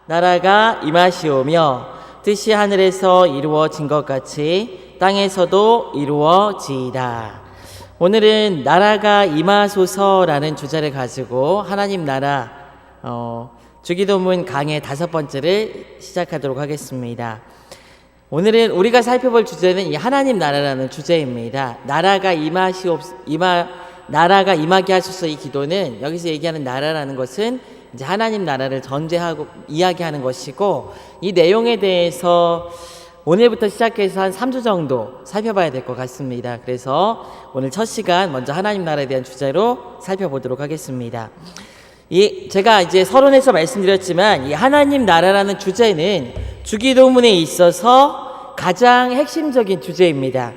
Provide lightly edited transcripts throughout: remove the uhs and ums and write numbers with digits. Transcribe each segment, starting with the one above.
나라가 임하시오며 뜻이 하늘에서 이루어진 것 같이 땅에서도 이루어지이다. 오늘은 나라가 임하소서라는 주제를 가지고 하나님 나라 주기도문 강의 5번째를 시작하도록 하겠습니다. 오늘은 우리가 살펴볼 주제는 이 하나님 나라라는 주제입니다. 나라가 임하게 하소서. 이 기도는 여기서 얘기하는 나라라는 것은 이제 하나님 나라를 전제하고 이야기하는 것이고, 이 내용에 대해서 오늘부터 시작해서 한 3주 정도 살펴봐야 될 것 같습니다. 그래서 오늘 첫 시간 먼저 하나님 나라에 대한 주제로 살펴보도록 하겠습니다. 제가 이제 서론에서 말씀드렸지만 이 하나님 나라라는 주제는 주기도문에 있어서 가장 핵심적인 주제입니다.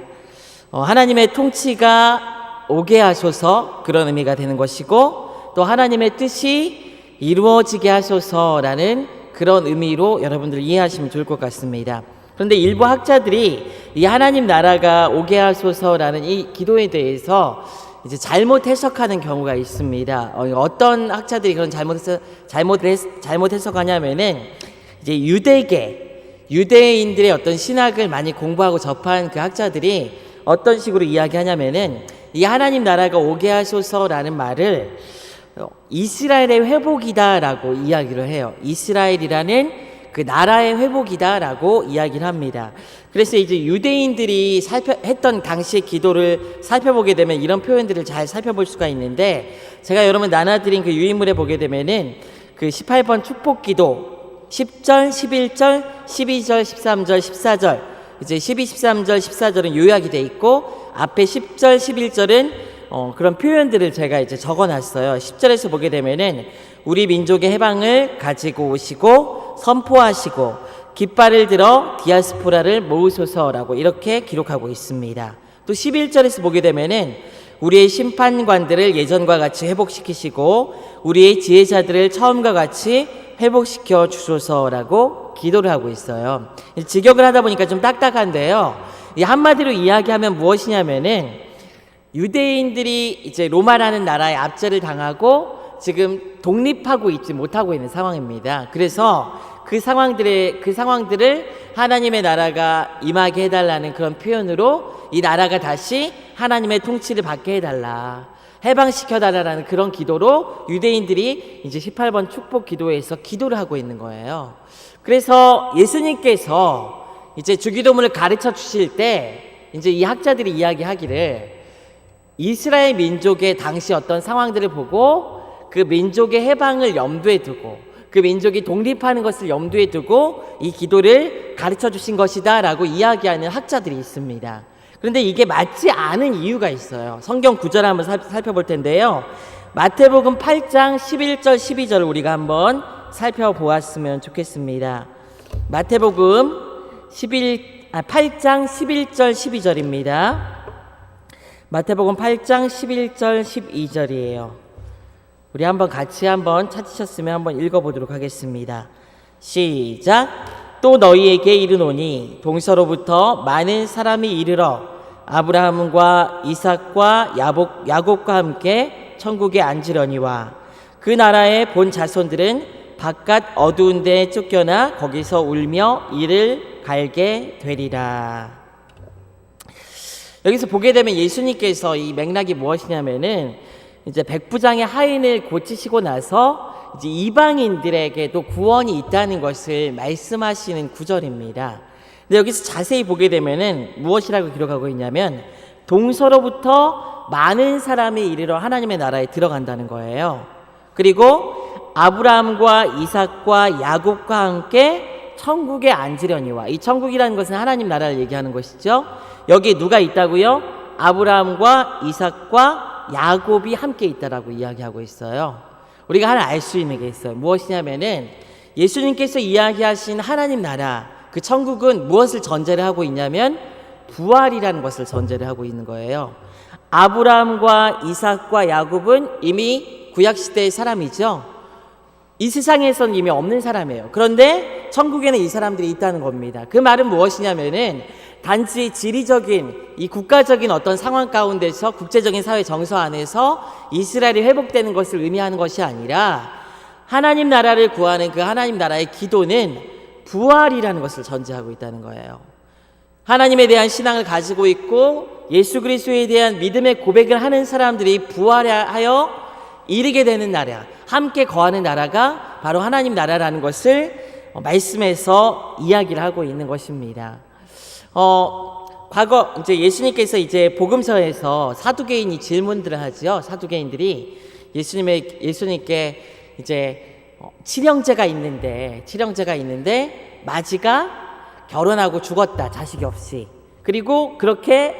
하나님의 통치가 오게 하소서, 그런 의미가 되는 것이고, 또 하나님의 뜻이 이루어지게 하소서라는 그런 의미로 여러분들 이해하시면 좋을 것 같습니다. 그런데 일부 학자들이 이 하나님 나라가 오게 하소서라는 이 기도에 대해서 이제 잘못 해석하는 경우가 있습니다. 어떤 학자들이 그런 잘못 해석하냐면은 이제 유대인들의 어떤 신학을 많이 공부하고 접한 그 학자들이 어떤 식으로 이야기하냐면은 이 하나님 나라가 오게 하소서라는 말을 이스라엘의 회복이다라고 이야기를 해요. 이스라엘이라는 그 나라의 회복이다라고 이야기를 합니다. 그래서 이제 유대인들이 했던 당시의 기도를 살펴보게 되면 이런 표현들을 잘 살펴볼 수가 있는데, 제가 여러분 나눠드린 그 유인물에 보게 되면은 그 18번 축복기도 10절, 11절, 12절, 13절, 14절, 이제 12, 13절, 14절은 요약이 돼 있고, 앞에 10절, 11절은 그런 표현들을 제가 이제 적어놨어요. 10절에서 보게 되면은 우리 민족의 해방을 가지고 오시고 선포하시고 깃발을 들어 디아스포라를 모으소서라고 이렇게 기록하고 있습니다. 또 11절에서 보게 되면은 우리의 심판관들을 예전과 같이 회복시키시고 우리의 지혜자들을 처음과 같이 회복시켜 주소서라고 기도를 하고 있어요. 직역을 하다 보니까 좀 딱딱한데요. 이 한마디로 이야기하면 무엇이냐면은 유대인들이 이제 로마라는 나라의 압제를 당하고 지금 독립하고 있지 못하고 있는 상황입니다. 그래서 그 상황들을 하나님의 나라가 임하게 해달라는 그런 표현으로 이 나라가 다시 하나님의 통치를 받게 해달라, 해방시켜달라는 그런 기도로 유대인들이 이제 18번 축복 기도에서 기도를 하고 있는 거예요. 그래서 예수님께서 이제 주기도문을 가르쳐 주실 때 이제 이 학자들이 이야기하기를 이스라엘 민족의 당시 어떤 상황들을 보고 그 민족의 해방을 염두에 두고 그 민족이 독립하는 것을 염두에 두고 이 기도를 가르쳐 주신 것이다 라고 이야기하는 학자들이 있습니다. 그런데 이게 맞지 않은 이유가 있어요. 성경 구절을 한번 살펴볼 텐데요. 마태복음 8장 11절 12절을 우리가 한번 살펴보았으면 좋겠습니다. 마태복음 8장 11절 12절입니다. 마태복음 8장 11절 12절이에요. 우리 같이 찾으셨으면 한번 읽어보도록 하겠습니다. 시작. 또 너희에게 이르노니 동서로부터 많은 사람이 이르러 아브라함과 이삭과 야곱과 함께 천국에 앉으려니와 그 나라의 본 자손들은 바깥 어두운 데에 쫓겨나 거기서 울며 이를 갈게 되리라. 여기서 보게 되면 예수님께서 이 맥락이 무엇이냐면은 이제 백부장의 하인을 고치시고 나서 이제 이방인들에게도 구원이 있다는 것을 말씀하시는 구절입니다. 근데 여기서 자세히 보게 되면은 무엇이라고 기록하고 있냐면 동서로부터 많은 사람이 이르러 하나님의 나라에 들어간다는 거예요. 그리고 아브라함과 이삭과 야곱과 함께 천국에 앉으려니와, 이 천국이라는 것은 하나님 나라를 얘기하는 것이죠. 여기에 누가 있다고요? 아브라함과 이삭과 야곱이 함께 있다라고 이야기하고 있어요. 우리가 하나 알 수 있는 게 있어요. 무엇이냐면은 예수님께서 이야기하신 하나님 나라, 그 천국은 무엇을 전제를 하고 있냐면 부활이라는 것을 전제를 하고 있는 거예요. 아브라함과 이삭과 야곱은 이미 구약시대의 사람이죠. 이 세상에서는 이미 없는 사람이에요. 그런데 천국에는 이 사람들이 있다는 겁니다. 그 말은 무엇이냐면은 단지 지리적인 이 국가적인 어떤 상황 가운데서 국제적인 사회 정서 안에서 이스라엘이 회복되는 것을 의미하는 것이 아니라 하나님 나라를 구하는 그 하나님 나라의 기도는 부활이라는 것을 전제하고 있다는 거예요. 하나님에 대한 신앙을 가지고 있고 예수 그리스도에 대한 믿음의 고백을 하는 사람들이 부활하여 이르게 되는 나라, 함께 거하는 나라가 바로 하나님 나라라는 것을 말씀에서 이야기를 하고 있는 것입니다. 과거 이제 예수님께서 이제 복음서에서 사두개인이 질문들을 하죠. 사두개인들이 예수님께 이제 칠형제가 있는데 마지가 결혼하고 죽었다, 자식이 없이. 그리고 그렇게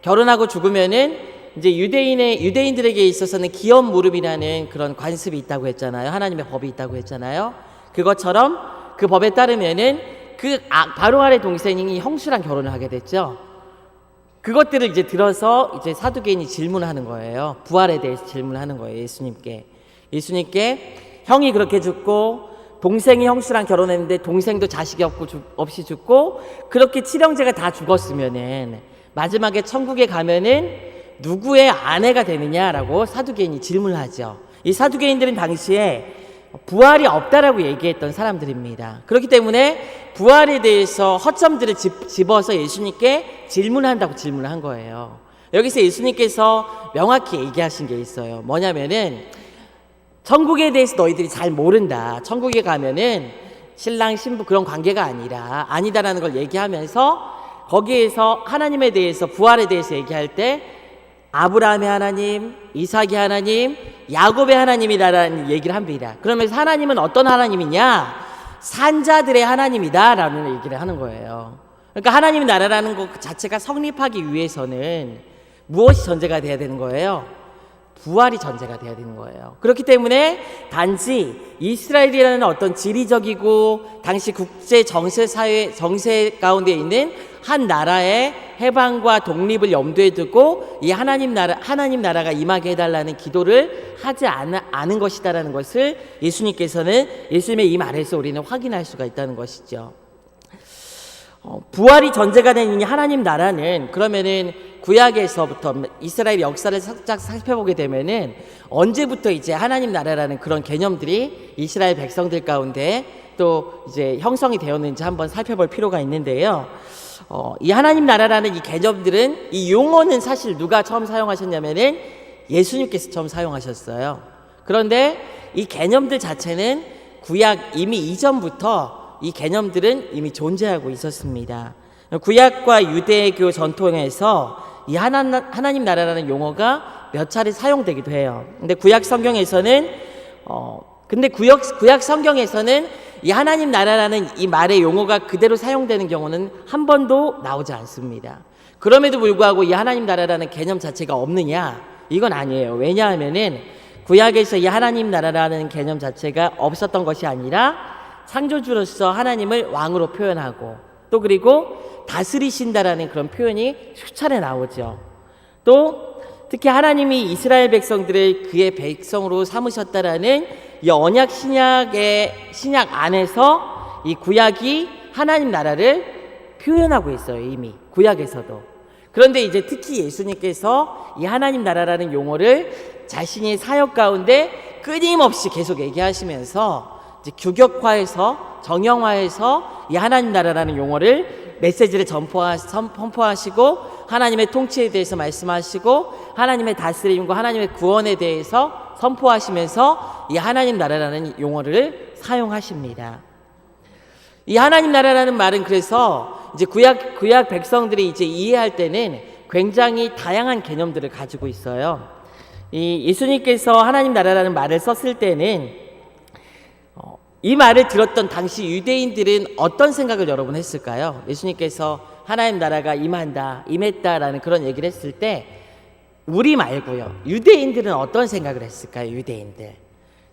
결혼하고 죽으면은 이제 유대인들에게 있어서는 기업 무릎이라는 그런 관습이 있다고 했잖아요. 하나님의 법이 있다고 했잖아요. 그것처럼 그 법에 따르면은 바로 아래 동생이 형수랑 결혼을 하게 됐죠. 그것들을 이제 들어서 이제 사두개인이 질문하는 거예요. 부활에 대해서 질문하는 거예요. 예수님께 형이 그렇게 죽고 동생이 형수랑 결혼했는데 동생도 자식이 없이 죽고 그렇게 칠형제가 다 죽었으면은 마지막에 천국에 가면은 누구의 아내가 되느냐라고 사두개인이 질문을 하죠. 이 사두개인들은 당시에 부활이 없다라고 얘기했던 사람들입니다. 그렇기 때문에 부활에 대해서 허점들을 집어서 예수님께 질문한다고 질문을 한 거예요. 여기서 예수님께서 명확히 얘기하신 게 있어요. 뭐냐면은 천국에 대해서 너희들이 잘 모른다. 천국에 가면은 신랑 신부 그런 관계가 아니다라는 걸 얘기하면서 거기에서 하나님에 대해서 부활에 대해서 얘기할 때 아브라함의 하나님, 이삭의 하나님, 야곱의 하나님이라는 얘기를 합니다. 그러면서 하나님은 어떤 하나님이냐? 산자들의 하나님이다라는 얘기를 하는 거예요. 그러니까 하나님의 나라라는 것 자체가 성립하기 위해서는 무엇이 전제가 돼야 되는 거예요? 부활이 전제가 돼야 되는 거예요. 그렇기 때문에 단지 이스라엘이라는 어떤 지리적이고 당시 국제 정세 가운데 있는 한 나라의 해방과 독립을 염두에 두고 이 하나님 나라가 임하게 해달라는 기도를 하지 않은 것이다라는 것을 예수님의 이 말에서 우리는 확인할 수가 있다는 것이죠. 부활이 전제가 되는 이 하나님 나라는 그러면은 구약에서부터 이스라엘 역사를 살짝 살펴보게 되면은 언제부터 이제 하나님 나라라는 그런 개념들이 이스라엘 백성들 가운데 또 이제 형성이 되었는지 한번 살펴볼 필요가 있는데요. 이 하나님 나라라는 이 개념들은 이 용어는 사실 누가 처음 사용하셨냐면은 예수님께서 처음 사용하셨어요. 그런데 이 개념들 자체는 구약 이미 이전부터 이 개념들은 이미 존재하고 있었습니다. 구약과 유대교 전통에서 이 하나님 나라라는 용어가 몇 차례 사용되기도 해요. 근데 구약 성경에서는 이 하나님 나라라는 이 말의 용어가 그대로 사용되는 경우는 한 번도 나오지 않습니다. 그럼에도 불구하고 이 하나님 나라라는 개념 자체가 없느냐? 이건 아니에요. 왜냐하면은 구약에서 이 하나님 나라라는 개념 자체가 없었던 것이 아니라 창조주로서 하나님을 왕으로 표현하고 또 그리고 다스리신다라는 그런 표현이 수차례 나오죠. 또 특히 하나님이 이스라엘 백성들을 그의 백성으로 삼으셨다라는 이 언약 신약 안에서 이 구약이 하나님 나라를 표현하고 있어요. 이미 구약에서도. 그런데 이제 특히 예수님께서 이 하나님 나라라는 용어를 자신의 사역 가운데 끊임없이 계속 얘기하시면서 이제 규격화해서 정형화해서 이 하나님 나라라는 용어를 메시지를 선포하시고 하나님의 통치에 대해서 말씀하시고 하나님의 다스림과 하나님의 구원에 대해서 선포하시면서 이 하나님 나라라는 용어를 사용하십니다. 이 하나님 나라라는 말은 그래서 이제 구약 백성들이 이제 이해할 때는 굉장히 다양한 개념들을 가지고 있어요. 이 예수님께서 하나님 나라라는 말을 썼을 때는 이 말을 들었던 당시 유대인들은 어떤 생각을 여러분 했을까요? 예수님께서 하나님 나라가 임했다라는 그런 얘기를 했을 때 우리 말고요. 유대인들은 어떤 생각을 했을까요? 유대인들.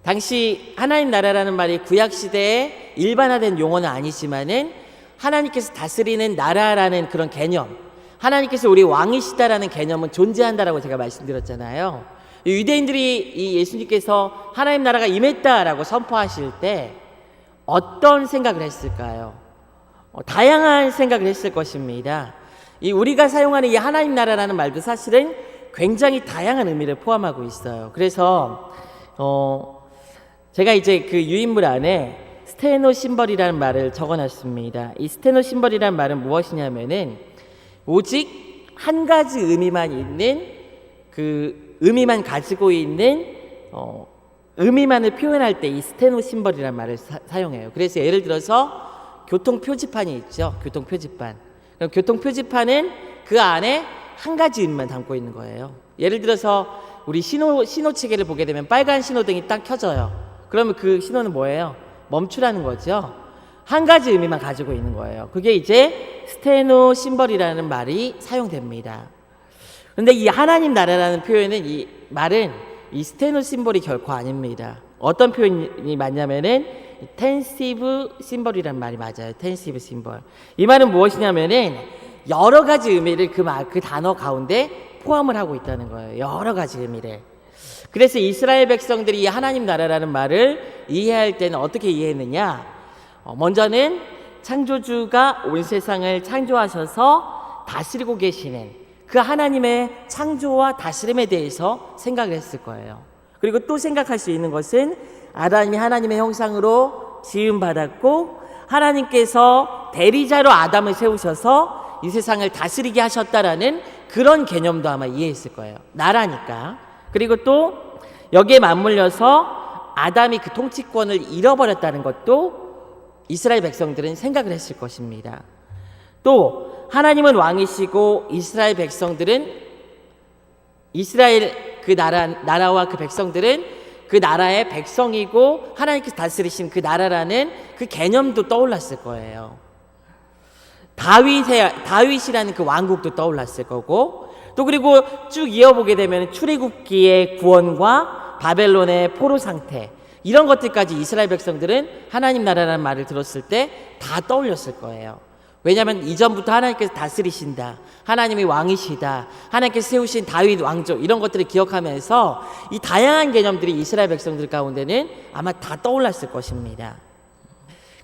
당시 하나님 나라라는 말이 구약 시대에 일반화된 용어는 아니지만은 하나님께서 다스리는 나라라는 그런 개념, 하나님께서 우리 왕이시다라는 개념은 존재한다라고 제가 말씀드렸잖아요. 유대인들이 이 예수님께서 하나님 나라가 임했다라고 선포하실 때 어떤 생각을 했을까요? 다양한 생각을 했을 것입니다. 이 우리가 사용하는 이 하나님 나라라는 말도 사실은 굉장히 다양한 의미를 포함하고 있어요. 그래서 제가 이제 그 유인물 안에 스테노 심벌이라는 말을 적어놨습니다. 이 스테노 심벌이라는 말은 무엇이냐면은 오직 한 가지 의미만 있는 그 의미만 가지고 있는 의미만을 표현할 때 이 스테노 심벌이라는 말을 사용해요. 그래서 예를 들어서 교통 표지판이 있죠. 교통 표지판. 그럼 교통 표지판은 그 안에 한 가지 의미만 담고 있는 거예요. 예를 들어서 우리 신호체계를 보게 되면 빨간 신호등이 딱 켜져요. 그러면 그 신호는 뭐예요? 멈추라는 거죠. 한 가지 의미만 가지고 있는 거예요. 그게 이제 스테노 심벌이라는 말이 사용됩니다. 그런데 이 하나님 나라라는 표현은 이 말은 이 스테노 심벌이 결코 아닙니다. 어떤 표현이 맞냐면은 텐시브 심벌이란 말이 맞아요. 텐시브 심벌. 이 말은 무엇이냐면은 여러 가지 의미를 그 단어 가운데 포함을 하고 있다는 거예요. 여러 가지 의미를. 그래서 이스라엘 백성들이 이 하나님 나라라는 말을 이해할 때는 어떻게 이해했느냐? 먼저는 창조주가 온 세상을 창조하셔서 다스리고 계시는 그 하나님의 창조와 다스림에 대해서 생각을 했을 거예요. 그리고 또 생각할 수 있는 것은 아담이 하나님의 형상으로 지음받았고 하나님께서 대리자로 아담을 세우셔서 이 세상을 다스리게 하셨다라는 그런 개념도 아마 이해했을 거예요. 나라니까. 그리고 또 여기에 맞물려서 아담이 그 통치권을 잃어버렸다는 것도 이스라엘 백성들은 생각을 했을 것입니다. 또 하나님은 왕이시고 이스라엘 백성들은 이스라엘 그 나라와 그 백성들은 그 나라의 백성이고 하나님께서 다스리신 그 나라라는 그 개념도 떠올랐을 거예요. 다윗이라는 그 왕국도 떠올랐을 거고 또 그리고 쭉 이어보게 되면 출애굽기의 구원과 바벨론의 포로 상태 이런 것들까지 이스라엘 백성들은 하나님 나라라는 말을 들었을 때 다 떠올렸을 거예요. 왜냐하면 이전부터 하나님께서 다스리신다, 하나님이 왕이시다, 하나님께서 세우신 다윗 왕조 이런 것들을 기억하면서 이 다양한 개념들이 이스라엘 백성들 가운데는 아마 다 떠올랐을 것입니다.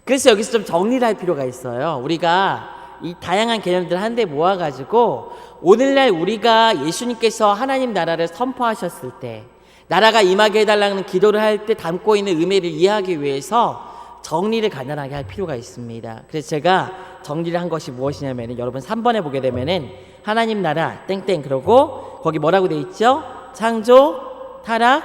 그래서 여기서 좀 정리를 할 필요가 있어요. 우리가 이 다양한 개념들을 한데 모아가지고 오늘날 우리가 예수님께서 하나님 나라를 선포하셨을 때 나라가 임하게 해달라는 기도를 할 때 담고 있는 의미를 이해하기 위해서 정리를 간단하게 할 필요가 있습니다. 그래서 제가 정리를 한 것이 무엇이냐면 여러분 3번에 보게 되면은 하나님 나라 땡땡 그러고 거기 뭐라고 돼 있죠? 창조, 타락,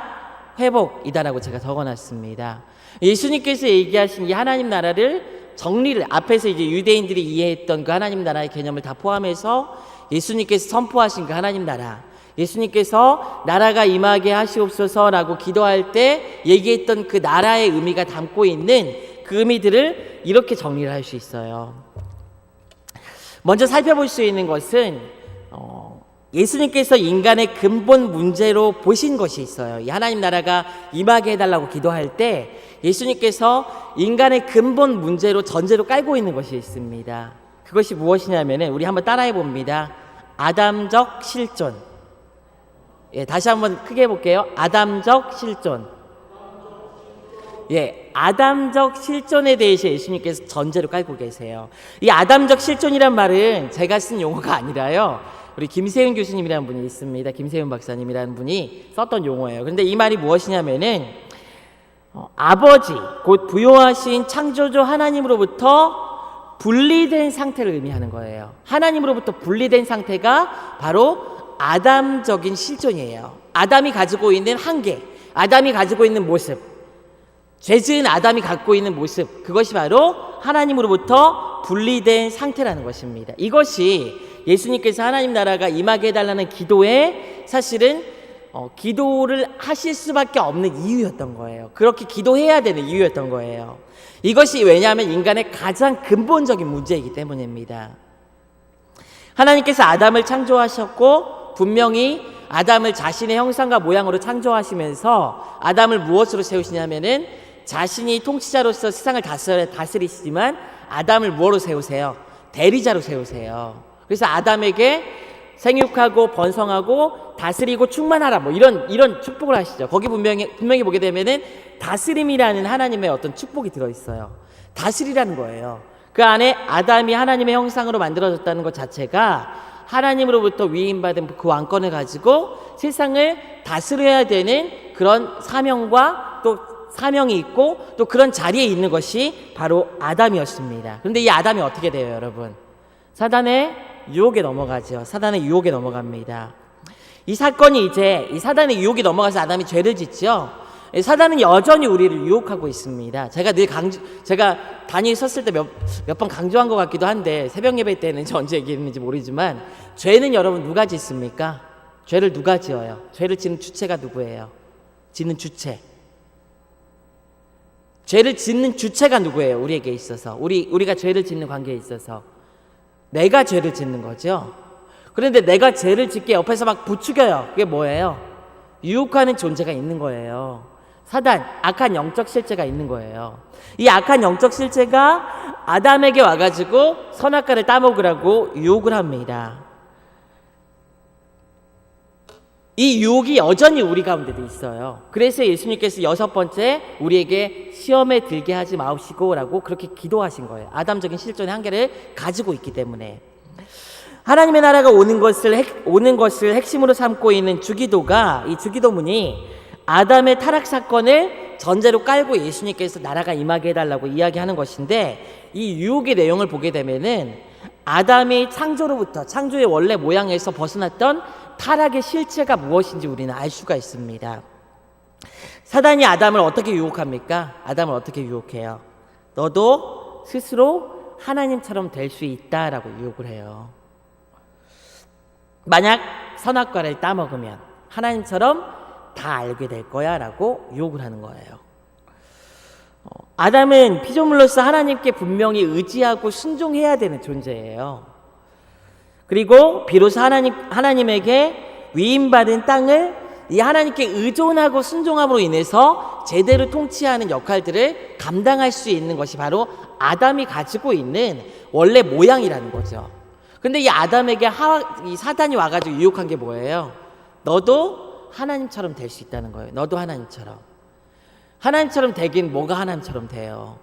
회복이다라고 제가 적어놨습니다. 예수님께서 얘기하신 이 하나님 나라를 정리를 앞에서 이제 유대인들이 이해했던 그 하나님 나라의 개념을 다 포함해서 예수님께서 선포하신 그 하나님 나라 예수님께서 나라가 임하게 하시옵소서라고 기도할 때 얘기했던 그 나라의 의미가 담고 있는 그 의미들을 이렇게 정리를 할 수 있어요. 먼저 살펴볼 수 있는 것은 예수님께서 인간의 근본 문제로 보신 것이 있어요. 이 하나님 나라가 임하게 해달라고 기도할 때 예수님께서 인간의 근본 문제로 전제로 깔고 있는 것이 있습니다. 그것이 무엇이냐면 우리 한번 따라해 봅니다. 아담적 실존. 예, 다시 한번 크게 해볼게요. 아담적 실존. 예, 아담적 실존에 대해서 예수님께서 전제로 깔고 계세요. 이 아담적 실존이란 말은 제가 쓴 용어가 아니라요. 우리 김세윤 교수님이라는 분이 있습니다. 김세윤 박사님이라는 분이 썼던 용어예요. 그런데 이 말이 무엇이냐면은 아버지, 곧 부요하신 창조주 하나님으로부터 분리된 상태를 의미하는 거예요. 하나님으로부터 분리된 상태가 바로 아담적인 실존이에요. 아담이 가지고 있는 한계, 아담이 가지고 있는 모습, 죄지은 아담이 갖고 있는 모습, 그것이 바로 하나님으로부터 분리된 상태라는 것입니다. 이것이 예수님께서 하나님 나라가 임하게 해달라는 기도에 사실은 기도를 하실 수밖에 없는 이유였던 거예요. 그렇게 기도해야 되는 이유였던 거예요. 이것이 왜냐하면 인간의 가장 근본적인 문제이기 때문입니다. 하나님께서 아담을 창조하셨고 분명히 아담을 자신의 형상과 모양으로 창조하시면서 아담을 무엇으로 세우시냐면은 자신이 통치자로서 세상을 다스리시지만 아담을 무엇으로 세우세요? 대리자로 세우세요. 그래서 아담에게 생육하고 번성하고 다스리고 충만하라 뭐 이런 축복을 하시죠. 거기 분명히 보게 되면은 다스림이라는 하나님의 어떤 축복이 들어 있어요. 다스리라는 거예요. 그 안에 아담이 하나님의 형상으로 만들어졌다는 것 자체가 하나님으로부터 위임받은 그 왕권을 가지고 세상을 다스려야 되는 그런 사명과 또 사명이 있고 또 그런 자리에 있는 것이 바로 아담이었습니다. 그런데 이 아담이 어떻게 돼요, 여러분? 사단의 유혹에 넘어가죠. 사단의 유혹에 넘어갑니다. 이 사건이 이제 이 사단의 유혹이 넘어가서 아담이 죄를 짓죠. 사단은 여전히 우리를 유혹하고 있습니다. 제가 단위에 섰을 때 몇 번 강조한 것 같기도 한데 새벽 예배 때는 언제 얘기했는지 모르지만 죄는 여러분 누가 짓습니까? 죄를 누가 지어요? 죄를 짓는 주체가 누구예요? 짓는 주체. 죄를 짓는 주체가 누구예요? 우리에게 있어서. 우리가 죄를 짓는 관계에 있어서. 내가 죄를 짓는 거죠. 그런데 내가 죄를 짓게 옆에서 막 부추겨요. 그게 뭐예요? 유혹하는 존재가 있는 거예요. 사단, 악한 영적 실체가 있는 거예요. 이 악한 영적 실체가 아담에게 와가지고 선악과를 따먹으라고 유혹을 합니다. 이 유혹이 여전히 우리 가운데도 있어요. 그래서 예수님께서 6번째 우리에게 시험에 들게 하지 마옵시고 라고 그렇게 기도하신 거예요. 아담적인 실존의 한계를 가지고 있기 때문에. 하나님의 나라가 오는 것을 핵심으로 삼고 있는 주기도가, 이 주기도문이 아담의 타락 사건을 전제로 깔고 예수님께서 나라가 임하게 해달라고 이야기하는 것인데, 이 유혹의 내용을 보게 되면은 아담이 창조의 원래 모양에서 벗어났던 타락의 실체가 무엇인지 우리는 알 수가 있습니다. 사단이 아담을 어떻게 유혹합니까? 아담을 어떻게 유혹해요? 너도 스스로 하나님처럼 될 수 있다라고 유혹을 해요. 만약 선악과를 따먹으면 하나님처럼 다 알게 될 거야 라고 유혹을 하는 거예요. 아담은 피조물로서 하나님께 분명히 의지하고 순종해야 되는 존재예요. 그리고 비로소 하나님에게 위임받은 땅을 이 하나님께 의존하고 순종함으로 인해서 제대로 통치하는 역할들을 감당할 수 있는 것이 바로 아담이 가지고 있는 원래 모양이라는 거죠. 근데 이 아담에게 이 사단이 와가지고 유혹한 게 뭐예요? 너도 하나님처럼 될 수 있다는 거예요. 너도 하나님처럼. 하나님처럼 되긴 뭐가 하나님처럼 돼요?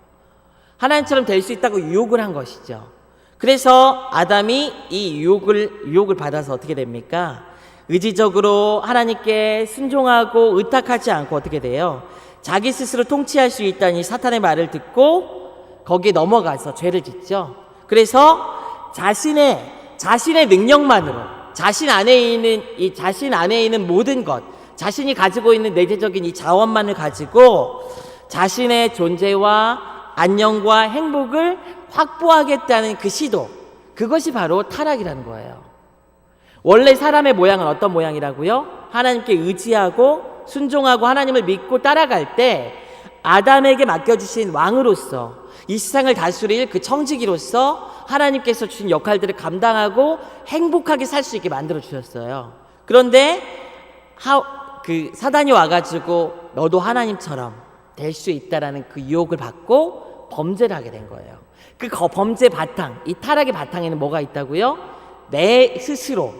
하나님처럼 될 수 있다고 유혹을 한 것이죠. 그래서 아담이 이 유혹을 받아서 어떻게 됩니까? 의지적으로 하나님께 순종하고 의탁하지 않고 어떻게 돼요? 자기 스스로 통치할 수 있다는 이 사탄의 말을 듣고 거기에 넘어가서 죄를 짓죠. 그래서 자신의 능력만으로 자신 안에 있는 모든 것, 자신이 가지고 있는 내재적인 이 자원만을 가지고 자신의 존재와 안녕과 행복을 확보하겠다는 그 시도, 그것이 바로 타락이라는 거예요. 원래 사람의 모양은 어떤 모양이라고요? 하나님께 의지하고 순종하고 하나님을 믿고 따라갈 때 아담에게 맡겨주신 왕으로서 이 세상을 다스릴 그 청지기로서 하나님께서 주신 역할들을 감당하고 행복하게 살 수 있게 만들어 주셨어요. 그런데 그 사단이 와가지고 너도 하나님처럼 될 수 있다라는 그 유혹을 받고 범죄를 하게 된 거예요. 그 범죄 바탕, 이 타락의 바탕에는 뭐가 있다고요? 내 스스로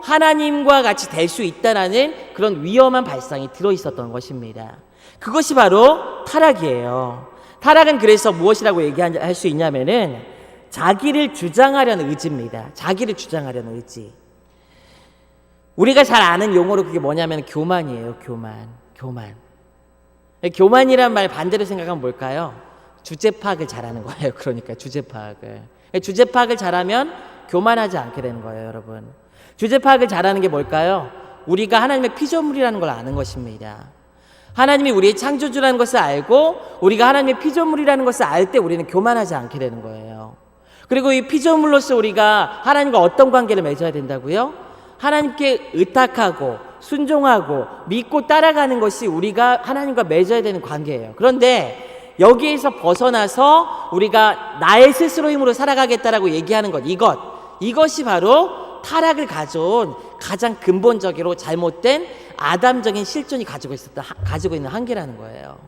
하나님과 같이 될 수 있다라는 그런 위험한 발상이 들어있었던 것입니다. 그것이 바로 타락이에요. 타락은 그래서 무엇이라고 얘기할 수 있냐면은 자기를 주장하려는 의지입니다. 자기를 주장하려는 의지. 우리가 잘 아는 용어로 그게 뭐냐면 교만이에요. 교만. 교만이란 말 반대로 생각하면 뭘까요? 주제 파악을 잘하는 거예요. 그러니까 주제 파악을 잘하면 교만하지 않게 되는 거예요, 여러분. 주제 파악을 잘하는 게 뭘까요? 우리가 하나님의 피조물이라는 걸 아는 것입니다. 하나님이 우리의 창조주라는 것을 알고 우리가 하나님의 피조물이라는 것을 알 때 우리는 교만하지 않게 되는 거예요. 그리고 이 피조물로서 우리가 하나님과 어떤 관계를 맺어야 된다고요? 하나님께 의탁하고 순종하고 믿고 따라가는 것이 우리가 하나님과 맺어야 되는 관계예요. 그런데 여기에서 벗어나서 우리가 나의 스스로 힘으로 살아가겠다라고 얘기하는 것, 이것이 바로 타락을 가져온 가장 근본적으로 잘못된 아담적인 실존이 가지고 있는 한계라는 거예요.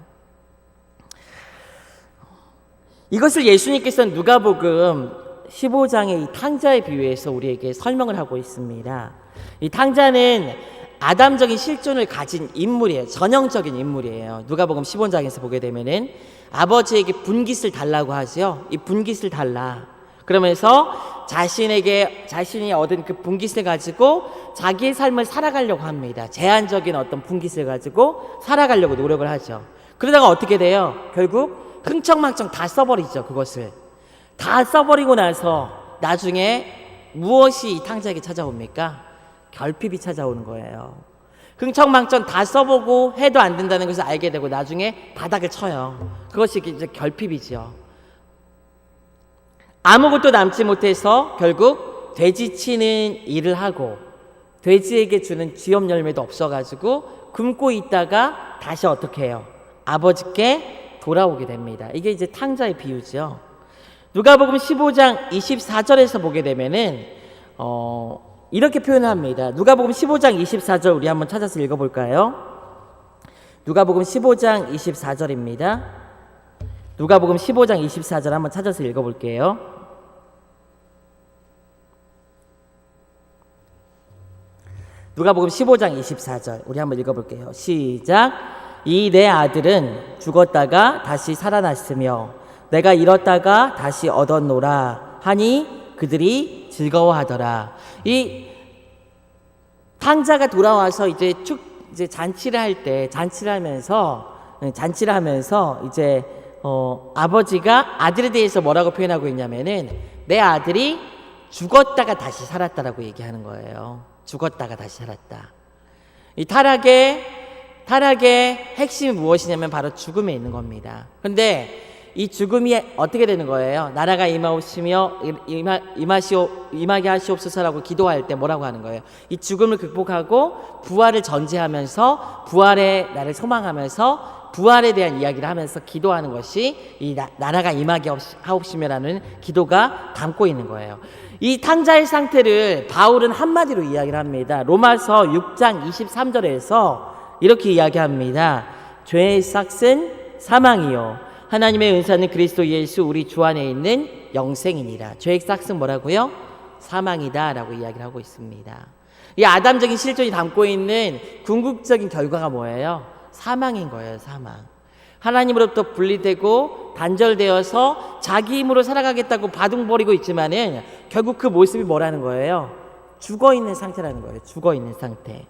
이것을 예수님께서는 누가복음 15장의 이 탕자에 비유해서 우리에게 설명을 하고 있습니다. 이 탕자는 아담적인 실존을 가진 인물이에요. 전형적인 인물이에요. 누가복음 15장에서 보게 되면은 아버지에게 분깃을 달라고 하죠. 이 분깃을 달라. 그러면서 자신이 얻은 그 분깃을 가지고 자기의 삶을 살아가려고 합니다. 제한적인 어떤 분깃을 가지고 살아가려고 노력을 하죠. 그러다가 어떻게 돼요? 결국 흥청망청 다 써버리죠. 그것을 다 써버리고 나서 나중에 무엇이 이 탕자에게 찾아옵니까? 결핍이 찾아오는 거예요. 흥청망청 다 써보고 해도 안 된다는 것을 알게 되고 나중에 바닥을 쳐요. 그것이 이제 결핍이죠. 아무것도 남지 못해서 결국 돼지치는 일을 하고 돼지에게 주는 쥐염 열매도 없어가지고 굶고 있다가 다시 어떻게 해요? 아버지께 돌아오게 됩니다. 이게 이제 탕자의 비유죠. 누가복음 15장 24절에서 보게 되면은 이렇게 표현합니다. 누가복음 15장 24절 우리 한번 찾아서 읽어볼까요? 누가복음 15장 24절입니다. 누가복음 15장 24절 한번 찾아서 읽어볼게요. 누가복음 15장 24절 우리 한번 읽어볼게요. 시작. 이 내 아들은 죽었다가 다시 살아났으며 내가 잃었다가 다시 얻었노라 하니 그들이 즐거워하더라. 이 탕자가 돌아와서 이제 잔치를 할 때 잔치를 하면서 이제 아버지가 아들에 대해서 뭐라고 표현하고 있냐면은 내 아들이 죽었다가 다시 살았다라고 얘기하는 거예요. 죽었다가 다시 살았다. 이 타락의 핵심이 무엇이냐면 바로 죽음에 있는 겁니다. 그런데 이 죽음이 어떻게 되는 거예요? 나라가 임하게 하시옵소서라고 기도할 때 뭐라고 하는 거예요? 이 죽음을 극복하고 부활을 전제하면서 부활의 날을 소망하면서 부활에 대한 이야기를 하면서 기도하는 것이 이 나라가 임하게 하옵시며라는 기도가 담고 있는 거예요. 이 탕자의 상태를 바울은 한마디로 이야기를 합니다. 로마서 6장 23절에서 이렇게 이야기합니다. 죄의 삭은 사망이요 하나님의 은사는 그리스도 예수 우리 주 안에 있는 영생이니라. 죄의 삭은 뭐라고요? 사망이다 라고 이야기를 하고 있습니다. 이 아담적인 실존이 담고 있는 궁극적인 결과가 뭐예요? 사망인 거예요. 사망. 하나님으로부터 분리되고 단절되어서 자기 힘으로 살아가겠다고 바둥거리고 있지만은 결국 그 모습이 뭐라는 거예요? 죽어있는 상태라는 거예요. 죽어있는 상태.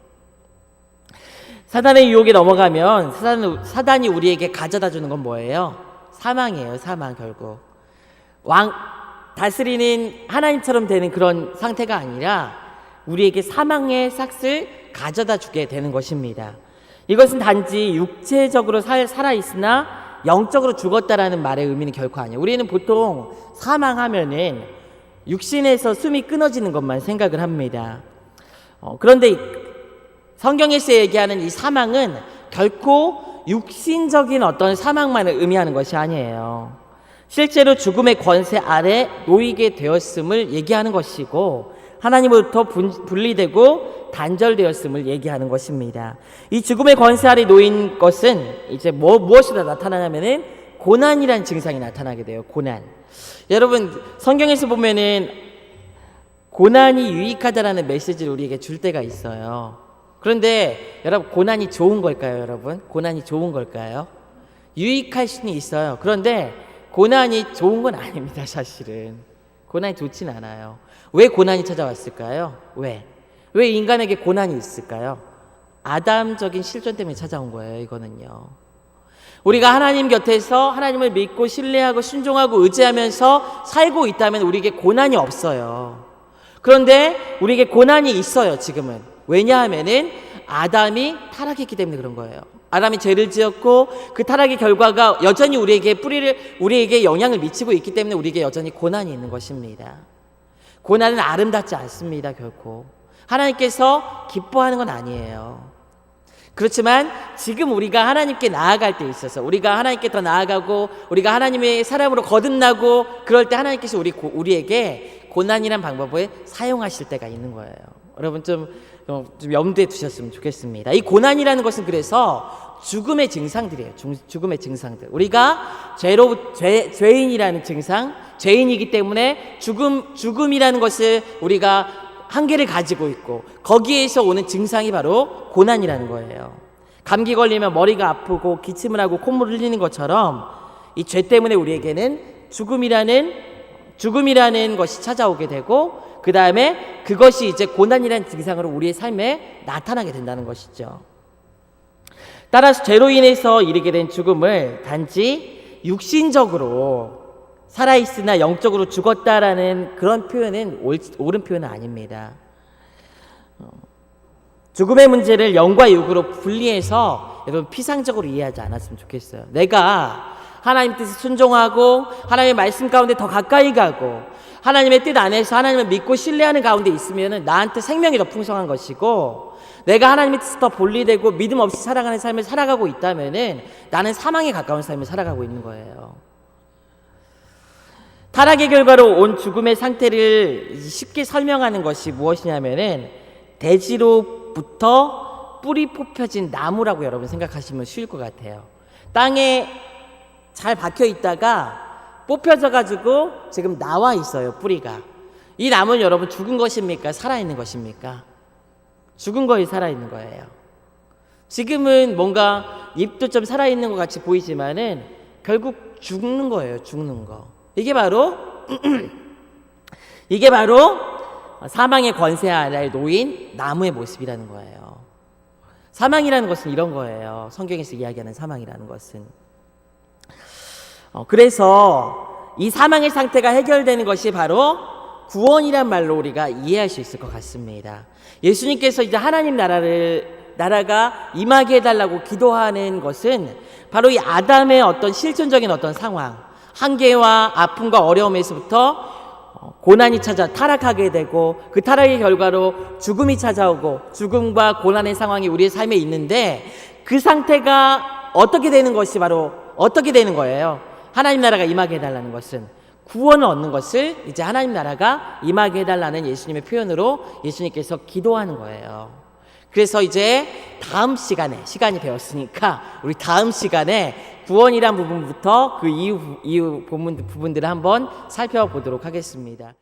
사단의 유혹에 넘어가면 사단이 우리에게 가져다 주는 건 뭐예요? 사망이에요. 사망. 결국 다스리는 하나님처럼 되는 그런 상태가 아니라 우리에게 사망의 삭을 가져다 주게 되는 것입니다. 이것은 단지 육체적으로 살아있으나 영적으로 죽었다라는 말의 의미는 결코 아니에요. 우리는 보통 사망하면은 육신에서 숨이 끊어지는 것만 생각을 합니다. 그런데 성경에서 얘기하는 이 사망은 결코 육신적인 어떤 사망만을 의미하는 것이 아니에요. 실제로 죽음의 권세 아래 놓이게 되었음을 얘기하는 것이고 하나님으로부터 분리되고 단절되었음을 얘기하는 것입니다. 이 죽음의 권세 아래 놓인 것은 이제 무엇이다 나타나냐면은 고난이라는 증상이 나타나게 돼요. 고난. 여러분 성경에서 보면은 고난이 유익하다라는 메시지를 우리에게 줄 때가 있어요. 그런데 여러분 고난이 좋은 걸까요, 여러분? 고난이 좋은 걸까요? 유익할 수는 있어요. 그런데 고난이 좋은 건 아닙니다, 사실은. 고난이 좋진 않아요. 왜 고난이 찾아왔을까요? 왜 인간에게 고난이 있을까요? 아담적인 실존 때문에 찾아온 거예요, 이거는요. 우리가 하나님 곁에서 하나님을 믿고 신뢰하고 순종하고 의지하면서 살고 있다면 우리에게 고난이 없어요. 그런데 우리에게 고난이 있어요, 지금은. 왜냐하면은 아담이 타락했기 때문에 그런 거예요. 아담이 죄를 지었고 그 타락의 결과가 여전히 우리에게 영향을 미치고 있기 때문에 우리에게 여전히 고난이 있는 것입니다. 고난은 아름답지 않습니다, 결코. 하나님께서 기뻐하는 건 아니에요. 그렇지만 지금 우리가 하나님께 나아갈 때 있어서 우리가 하나님께 더 나아가고 우리가 하나님의 사람으로 거듭나고 그럴 때 하나님께서 우리에게 고난이란 방법을 사용하실 때가 있는 거예요. 여러분 좀 염두에 두셨으면 좋겠습니다. 이 고난이라는 것은 그래서 죽음의 증상들이에요. 죽음의 증상들. 우리가 죄인이라는 증상, 죄인이기 때문에 죽음이라는 것을 우리가 한계를 가지고 있고 거기에서 오는 증상이 바로 고난이라는 거예요. 감기 걸리면 머리가 아프고 기침을 하고 콧물을 흘리는 것처럼 이 죄 때문에 우리에게는 죽음이라는 죽음이라는 것이 찾아오게 되고 그 다음에 그것이 이제 고난이라는 증상으로 우리의 삶에 나타나게 된다는 것이죠. 따라서 죄로 인해서 이르게 된 죽음을 단지 육신적으로 살아있으나 영적으로 죽었다라는 그런 표현은 옳은 표현은 아닙니다. 죽음의 문제를 영과 육으로 분리해서 여러분 피상적으로 이해하지 않았으면 좋겠어요. 내가 하나님 뜻에 순종하고 하나님의 말씀 가운데 더 가까이 가고 하나님의 뜻 안에서 하나님을 믿고 신뢰하는 가운데 있으면 나한테 생명이 더 풍성한 것이고, 내가 하나님의 뜻에 더 분리되고 믿음 없이 살아가는 삶을 살아가고 있다면 나는 사망에 가까운 삶을 살아가고 있는 거예요. 타락의 결과로 온 죽음의 상태를 쉽게 설명하는 것이 무엇이냐면은 대지로부터 뿌리 뽑혀진 나무라고 여러분 생각하시면 쉬울 것 같아요. 땅에 잘 박혀 있다가 뽑혀져 가지고 지금 나와 있어요, 뿌리가. 이 나무는 여러분 죽은 것입니까? 살아있는 것입니까? 죽은 거에 살아있는 거예요. 지금은 뭔가 잎도 좀 살아있는 것 같이 보이지만은 결국 죽는 거예요, 죽는 거. 이게 바로 사망의 권세 아래에 놓인 나무의 모습이라는 거예요. 사망이라는 것은 이런 거예요. 성경에서 이야기하는 사망이라는 것은. 그래서 이 사망의 상태가 해결되는 것이 바로 구원이란 말로 우리가 이해할 수 있을 것 같습니다. 예수님께서 이제 하나님 나라가 임하게 해달라고 기도하는 것은 바로 이 아담의 어떤 실존적인 어떤 상황, 한계와 아픔과 어려움에서부터 고난이 찾아 타락하게 되고 그 타락의 결과로 죽음이 찾아오고 죽음과 고난의 상황이 우리의 삶에 있는데 그 상태가 어떻게 되는 것이 바로 어떻게 되는 거예요? 하나님 나라가 임하게 해달라는 것은 구원을 얻는 것을 이제 하나님 나라가 임하게 해달라는 예수님의 표현으로 예수님께서 기도하는 거예요. 그래서 이제 다음 시간이 되었으니까 우리 다음 시간에 구원이란 부분부터 그 이후 부분들을 한번 살펴보도록 하겠습니다.